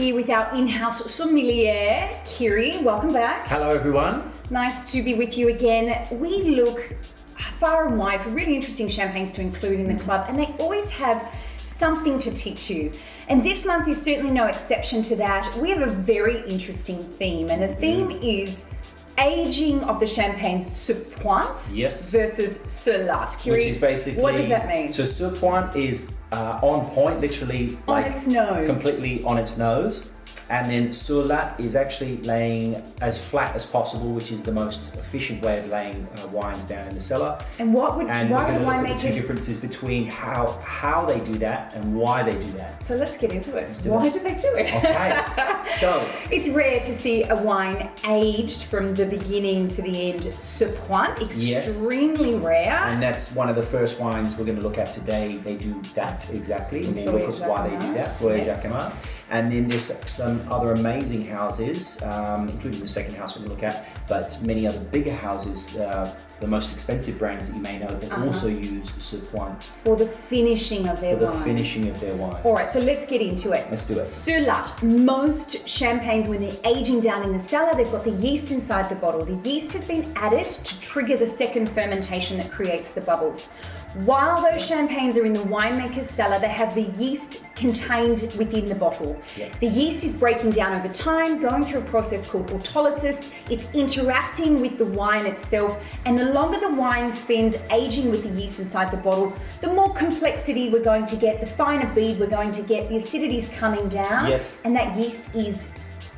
here with our in-house sommelier, Kyri. Welcome back. Hello, everyone. Nice to be with you again. We look far and wide for really interesting champagnes to include in the club, and they always have something to teach you. And this month is certainly no exception to that. We have a very interesting theme, and the theme is aging of the champagne sur Pointe versus sur Latte. Kyri, which is basically, what does that mean? So sur Pointe is on point, literally on its nose. Completely on its nose. And then sur Latte is actually laying as flat as possible, which is the most efficient way of laying wines down in the cellar. And why we're going to look at the two differences between how they do that and why they do that. So let's get into it. Why do they do it? Okay. So it's rare to see a wine aged from the beginning to the end sur Pointe. Extremely rare. And that's one of the first wines we're going to look at today. They do that exactly, and then look at why they do that. Ployez-Jacquemart. And then there's some other amazing houses, including the second house we're going to look at, but many other bigger houses, the most expensive brands that you may know, that also use sur Pointe for the finishing of their wines. All right, so let's get into it. Let's do it. Sur Latte. Most champagnes, when they're aging down in the cellar, they've got the yeast inside the bottle. The yeast has been added to trigger the second fermentation that creates the bubbles. While those champagnes are in the winemaker's cellar, they have the yeast contained within the bottle. The yeast is breaking down over time, going through a process called autolysis. It's interacting with the wine itself, and the longer the wine spends aging with the yeast inside the bottle, the more complexity we're going to get, the finer bead we're going to get, the acidity's coming down, and that yeast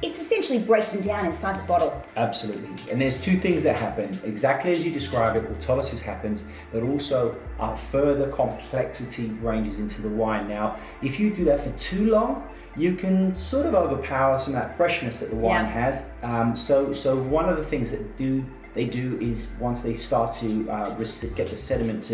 it's essentially breaking down inside the bottle. Absolutely. And there's two things that happen. Exactly as you describe it, autolysis happens, but also further complexity ranges into the wine. Now, if you do that for too long, you can sort of overpower some of that freshness that the wine has. So one of the things that they do is once they start to get the sediment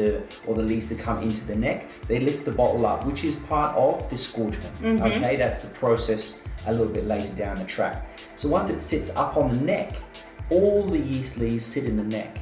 or the lees to come into the neck, they lift the bottle up, which is part of disgorgement. Okay, that's the process a little bit later down the track. So once it sits up on the neck, all the yeast lees sit in the neck,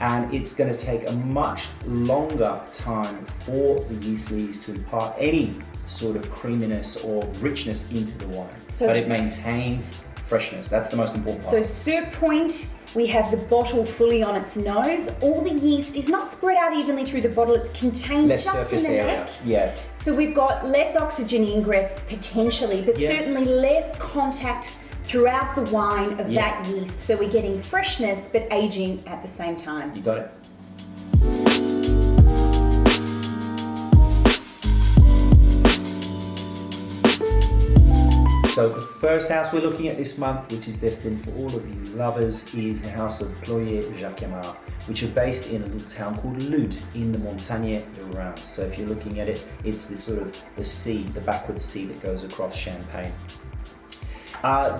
and it's going to take a much longer time for the yeast lees to impart any sort of creaminess or richness into the wine. But it maintains freshness. That's the most important part. So sur Pointe, we have the bottle fully on its nose. All the yeast is not spread out evenly through the bottle. It's contained less just surface in the area. neck. So we've got less oxygen ingress potentially, but certainly less contact throughout the wine of that yeast. So we're getting freshness, but aging at the same time. You got it. So the first house we're looking at this month, which is destined for all of you lovers, is the house of Ployez-Jacquemart, which are based in a little town called Ludes in the Montage de Reims. So if you're looking at it, it's this sort of the sea, the backwards sea that goes across Champagne.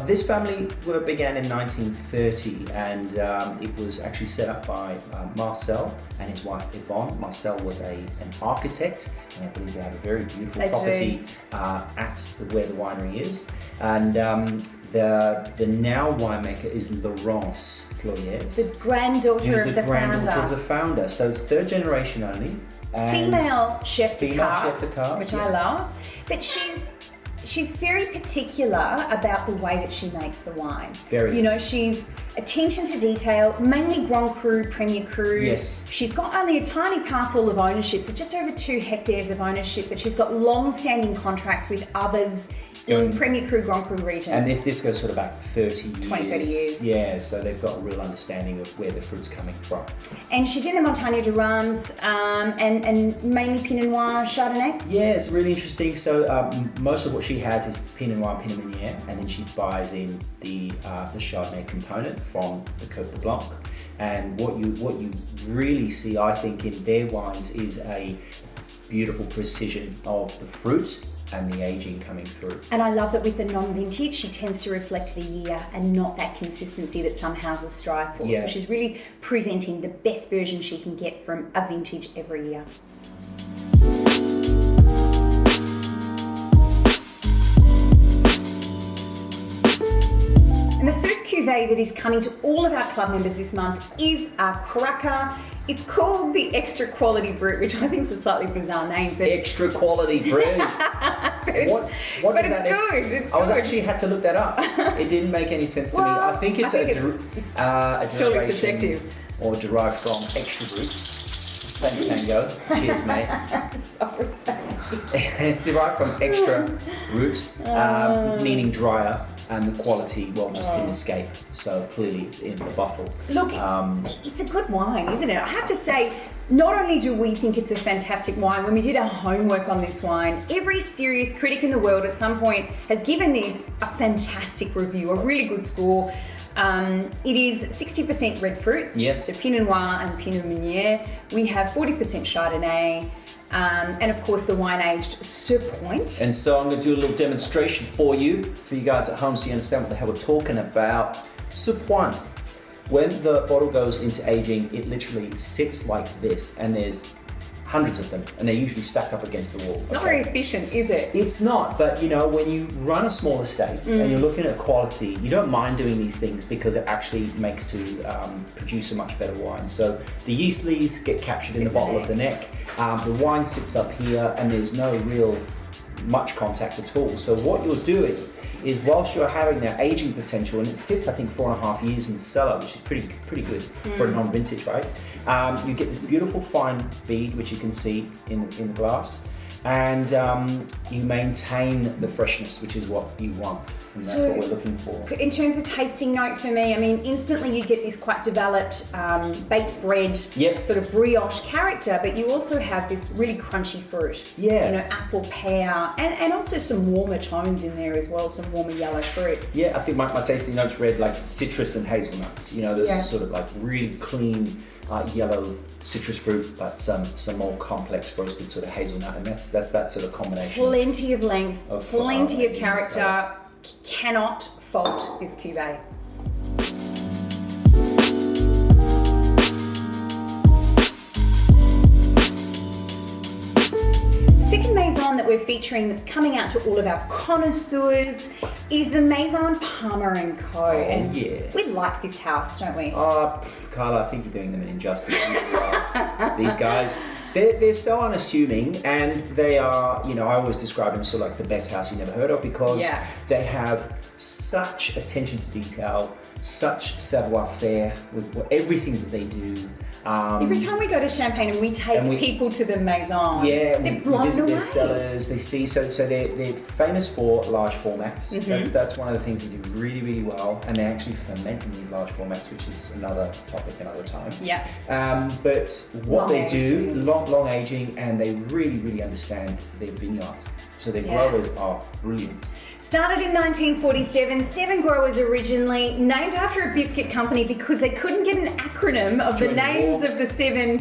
This family began in 1930, and it was actually set up by Marcel and his wife Yvonne. Marcel was an architect, and I believe they have a very beautiful property at where the winery is. And the now winemaker is Laurence Ployez. The granddaughter of the founder. So it's third generation only. Female chef de carte, which I love. But she's very particular about the way that she makes the wine. She's attention to detail, mainly Grand Cru, Premier Cru. She's got only a tiny parcel of ownership, so just over 2 hectares of ownership, but she's got long-standing contracts with others in Premier Cru, Grand Cru region. And this goes sort of back 30 years. 20, 30 years. Yeah, so they've got a real understanding of where the fruit's coming from. And she's in the Montage de Reims, and mainly Pinot Noir, Chardonnay? Yeah, it's really interesting. So most of what she has is Pinot Noir and Pinot Meunier, and then she buys in the Chardonnay component from the Côte de Blanc. And what you really see, I think, in their wines is a beautiful precision of the fruit and the aging coming through. And I love that with the non-vintage, she tends to reflect the year and not that consistency that some houses strive for. So she's really presenting the best version she can get from a vintage every year. And the first cuvee that is coming to all of our club members this month is a cracker. It's called the Extra Quality Brut, which I think is a slightly bizarre name. But Extra Quality Brut. What but is it's that? good. It's I was good. actually had to look that up. It didn't make any sense to me. I think it's it's surely derivation subjective. or derived from Extra Brut. Thanks, Tango. Cheers, mate. Sorry. It's derived from extra root, meaning drier, and the quality, well, just didn't escape. So clearly it's in the bottle. Look, it's a good wine, isn't it? I have to say, not only do we think it's a fantastic wine, when we did our homework on this wine, every serious critic in the world at some point has given this a fantastic review, a really good score. It is 60% red fruits, yes. So Pinot Noir and Pinot Meunier. We have 40% Chardonnay, and of course the wine-aged Pointe. And so I'm going to do a little demonstration for you guys at home so you understand what the hell we're talking about. Pointe. When the bottle goes into aging, it literally sits like this, and there's hundreds of them, and they're usually stacked up against the wall. Not very efficient, is it? It's not, but you know, when you run a small estate and you're looking at quality, you don't mind doing these things because it actually makes to produce a much better wine. So the yeast leaves get captured in the bottom of the neck. The wine sits up here, and there's no real much contact at all. So what you're doing is, whilst you're having that aging potential, and it sits, I think, 4.5 years in the cellar, which is pretty good for a non-vintage, right? You get this beautiful fine bead, which you can see in the glass, and you maintain the freshness, which is what you want, and that's what we're looking for. In terms of tasting note for me, I mean, instantly you get this quite developed baked bread, sort of brioche character, but you also have this really crunchy fruit. Yeah. You know, apple, pear, and also some warmer tones in there as well, some warmer yellow fruits. Yeah, I think my tasting notes read like citrus and hazelnuts. You know, those are sort of like really clean yellow citrus fruit, but some more complex roasted sort of hazelnut, and that's that sort of combination. Plenty of length, plenty of character. Cannot fault this cuvee. Second Maison that we're featuring that's coming out to all of our connoisseurs is the Maison Palmer and Co. And we like this house, don't we? Kyla, I think you're doing them an injustice. These guys, they're so unassuming, and they are, you know, I always describe them sort of like the best house you never heard of, because they have such attention to detail, such savoir-faire with everything that they do. Every time we go to Champagne and we take people to the Maison, they're blown we visit away. their cellars. They see so they're famous for large formats. That's one of the things they do really, really well, and they actually ferment in these large formats, which is another topic another time. Yeah. But what Long they do, aging. long aging, and they really, really understand their vineyards. So their growers are brilliant. Started in 1947, 7 growers originally, named after a biscuit company because they couldn't get an acronym of the names of the 7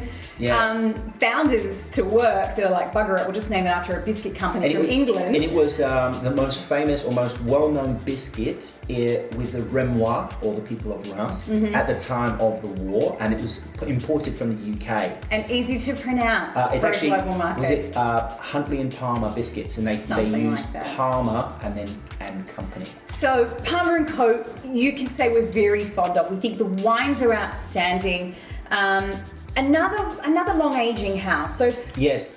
founders to work. So they're like, bugger it, we'll just name it after a biscuit company from England. And it was the most famous or most well-known biscuit with the Remois, or the people of Reims, at the time of the war, and it was imported from the UK. And easy to pronounce it's for actually, a global market. was it Huntley and Palmer biscuits, and they used like that. Palmer and company. So Palmer and Co, you can say we're very fond of. We think the wines are outstanding. Another long aging house. So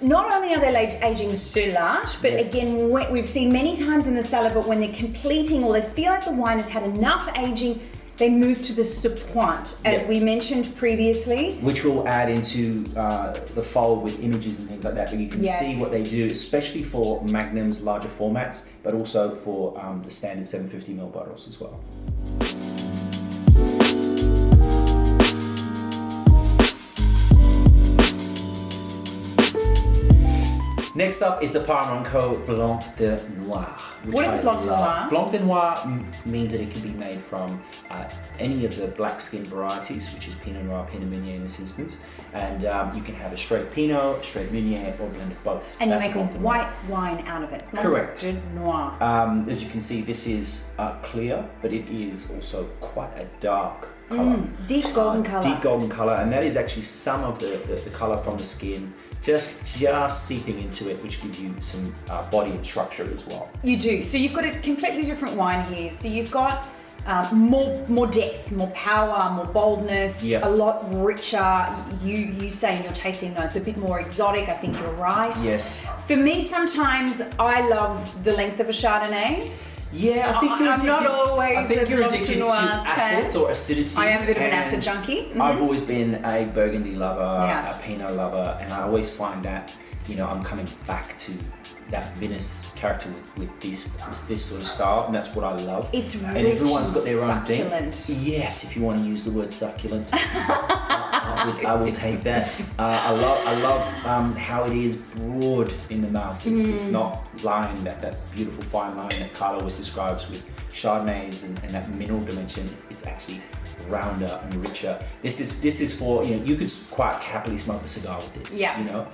not only are they aging sur large, but again, we've seen many times in the cellar, but when they're completing or they feel like the wine has had enough aging, they move to the Pointe, as we mentioned previously. Which we'll add into the fold with images and things like that, but you can see what they do, especially for magnums, larger formats, but also for the standard 750ml bottles as well. Next up is the Palmer and Co Blanc de Noirs. What is a Blanc de Noir? Blanc de Noir means that it can be made from any of the black skin varieties, which is Pinot Noir, Pinot Meunier in this instance. And you can have a straight Pinot, straight Meunier, or a blend of both. And you make a white wine out of it. Correct. Blanc de Noir. As you can see, this is clear, but it is also quite a dark colour. Deep golden colour. Deep golden colour, and that is actually some of the colour from the skin just seeping into it, which gives you some body and structure as well. You do. So you've got a completely different wine here. So you've got more depth, more power, more boldness, Yep. a lot richer. You say in your tasting notes, a bit more exotic. I think you're right. Yes. For me, sometimes I love the length of a Chardonnay. Yeah, I think you're I'm addicted. not always I think a you're Blanc de addicted to Noirs acids fan. or acidity. I am a bit of an and acid junkie. I've always been a Burgundy lover, Yeah. a Pinot lover, and I always find that, you know, I'm coming back to that vinous character with this sort of style, and that's what I love. It's and rich everyone's got their own succulent. thing. Yes, if you want to use the word succulent, I will take that. I love how it is broad in the mouth. It's not line, that beautiful fine line that Kyla always describes with Chardonnays and that mineral dimension. It's actually rounder and richer. This is for, you know, you could quite happily smoke a cigar with this. Yeah. You know,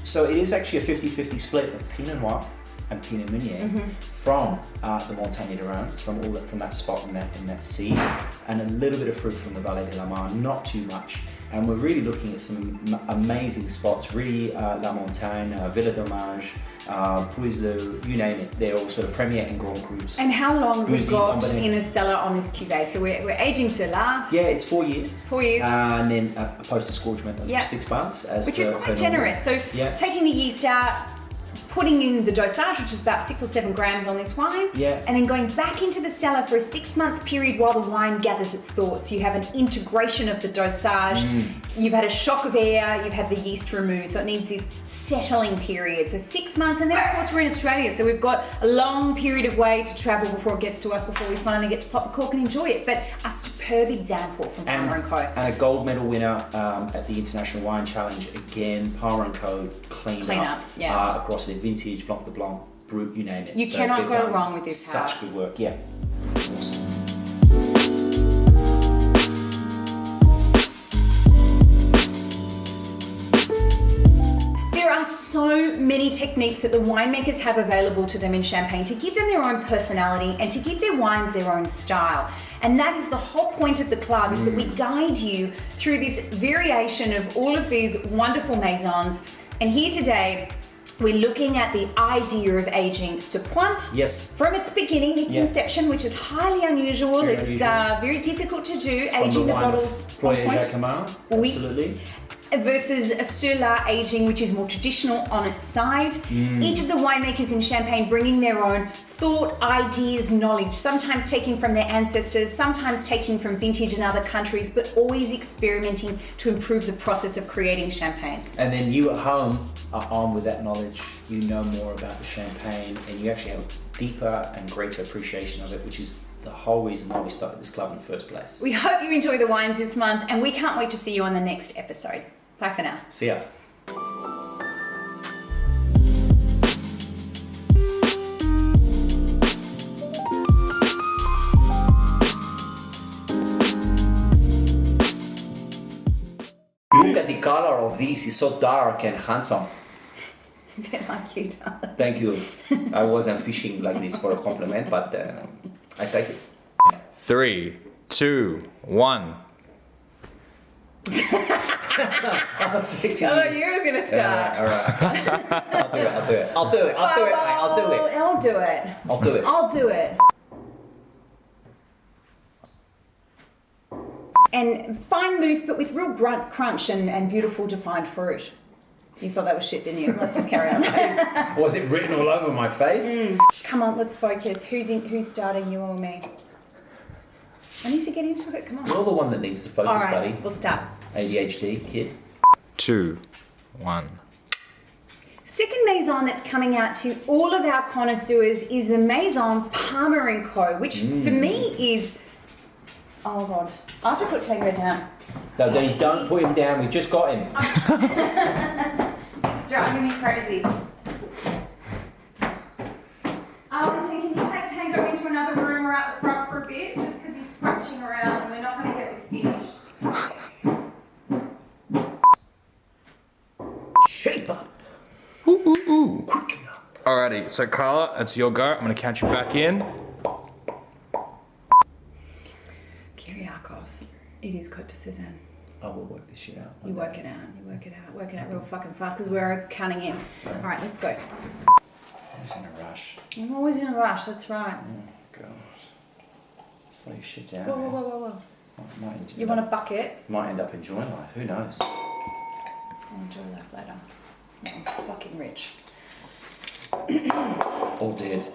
so it is actually a 50-50 split of Pinot Noir and Pinot Meunier from the Montagne de Reims, from that spot in that seed, and a little bit of fruit from the Vallée de la Marne, not too much. And we're really looking at some amazing spots, really La Montagne, Villa d'Hommage, Ployez-Jacquemart, you name it. They're all sort of Premier and Grand Crus. And how long have we Bouzy, got Embonné. in a cellar on this cuvee? So we're aging sur Latte. Yeah, it's 4 years. 4 years. And then a post-disgorgement of Yeah. 6 months. Which is quite generous. So Yeah. taking the yeast out, putting in the dosage, which is about 6 or 7 grams on this wine, Yeah. and then going back into the cellar for a 6-month period while the wine gathers its thoughts. You have an integration of the dosage. You've had a shock of air. You've had the yeast removed, so it needs this settling period. So 6 months, and then of course we're in Australia, so we've got a long period of way to travel before it gets to us, before we finally get to pop the cork and enjoy it. But a superb example from Palmer and Co. And a gold medal winner at the International Wine Challenge again. Palmer and Co. Clean up, yeah. across their vintage, Blanc de Blanc, Brut, you name it. You cannot they've go done wrong with this such house. good work, yeah. Awesome. There are so many techniques that the winemakers have available to them in Champagne to give them their own personality and to give their wines their own style. And that is the whole point of the club, is that we guide you through this variation of all of these wonderful maisons. And here today, we're looking at the idea of aging sur Pointe. Yes. From its beginning, its inception, which is highly unusual. Very it's unusual. very difficult to do, From aging the wine of bottles on Pointe. Ployez-Jacquemart, Oui. absolutely. Versus a sur la aging, which is more traditional on its side. Each of the winemakers in Champagne bringing their own thought, ideas, knowledge, sometimes taking from their ancestors, sometimes taking from vintage in other countries, but always experimenting to improve the process of creating Champagne. And then you at home are armed with that knowledge. You know more about the Champagne, and you actually have a deeper and greater appreciation of it, which is the whole reason why we started this club in the first place. We hope you enjoy the wines this month, and we can't wait to see you on the next episode. Bye for now. See ya. Look at the color of this, it's so dark and handsome. A bit like you, darling. Thank you. I wasn't fishing like this for a compliment, but I take it. 3, 2, 1. I was expecting I thought you was going to start. All right. I'll do it, mate. I'll do it. I'll do it. I'll do it. And fine mousse, but with real grunt, crunch and beautiful defined fruit. You thought that was shit, didn't you? Let's just carry on. Was it written all over my face? Come on, let's focus. Who's starting, you or me? I need to get into it. Come on. You're the one that needs to focus, All right, buddy. we'll start. ADHD kid. 2, 1. Second maison that's coming out to all of our connoisseurs is the Maison Palmer and Co, which for me is, oh God, I have to put Tango down. No, they don't put him down. We just got him. It's driving me crazy. Can you take Tango into another room or out the front for a bit, just because he's scratching around and we're not going to get this finished. Shape up. Quick up. Alrighty, so Kyla, it's your go. I'm going to count you back in. Kyri, it is Côte de Cézanne. I will work this shit out. You work it out real fucking fast because we're counting in. All right, let's go. I was in a rush. I'm always in a rush, that's right. Oh, God. Slow your shit down. Whoa, man. whoa. Might You want a bucket? might end up enjoying life. Who knows? I'll enjoy life later. No, I'm fucking rich. Or dead.